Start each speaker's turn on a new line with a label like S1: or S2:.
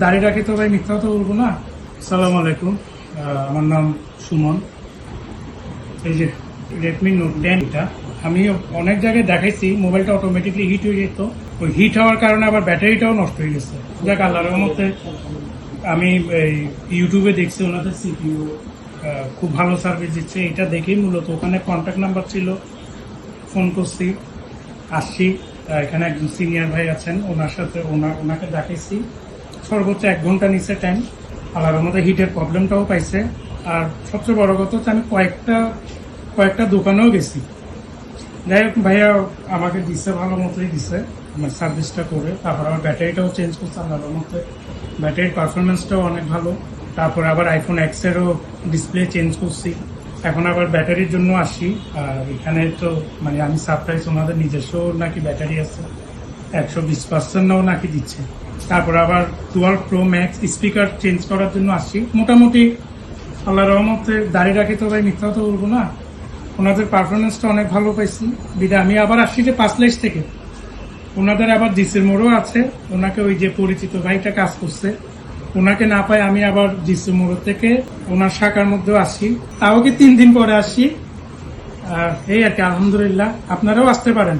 S1: দাঁড়িয়ে রাখি তো ভাই মিথ্যা তো বলবো না। আসসালামু আলাইকুম, আমার নাম সুমন। এই যে রেডমি নোট 10, এটা আমি অনেক জায়গায় দেখাইছি, মোবাইলটা অটোমেটিকলি হিট হয়ে যেত। ওই হিট হওয়ার কারণে আবার ব্যাটারিটাও নষ্ট হয়ে গেছে। যাক আল্লাহর রহমতে আমি এই ইউটিউবে দেখছি ওনাদের সিপিইউ খুব ভালো সার্ভিস দিচ্ছে। এটা দেখেই মূলত ওখানে কন্ট্যাক্ট নাম্বার ছিল, ফোন করছি, আসছি। এখানে একজন সিনিয়র ভাই আছেন, ওনার সাথে ওনাকে দেখাইছি। সর্বোচ্চ 1 ঘন্টা নিচে টাইম। আল্লাহর রহমতে হিটের প্রবলেমটাও পাইছে। আর সবচেয়ে বড় কথা হচ্ছে আমি কয়েকটা দোকানেও গেছি। যাই হোক ভাইয়া আমাকে দিচ্ছে, ভালো মতোই দিচ্ছে সার্ভিসটা করে। তারপর আবার ব্যাটারিটাও চেঞ্জ করছে আল্লাহর মতে, ব্যাটারির পারফরমেন্সটাও অনেক ভালো। তারপর আবার আইফোন এক্সেরও ডিসপ্লে চেঞ্জ করছি। এখন আবার ব্যাটারির জন্য আসি। আর এখানে তো আমি সারপ্রাইজ, ওনাদের নিজস্ব নাকি ব্যাটারি আছে 120% নাকি দিচ্ছে। তারপর আবার 12 Pro Max স্পিকার চেঞ্জ করার জন্য আসি। মোটামুটি আল্লাহ রহমতে দাঁড়িয়ে রাখি তো ভাই মিথ্যা তো বলবো না, ওনাদের পারফরমেন্সটা অনেক ভালো পাইছি। বিদায় আমি আবার আসছি যে 5 লাইশ থেকে। ওনাদের আবার জিসির মোড়ও আছে, ওনাকে ওই যে পরিচিত ভাইটা কাজ করছে, ওনাকে না পাই আমি আবার জিসির মোড় থেকে ওনার শাখার মধ্যেও আসি। তাও কি 3 দিন পরে আসি। এই আর কি, আলহামদুলিল্লাহ। আপনারাও আসতে পারেন।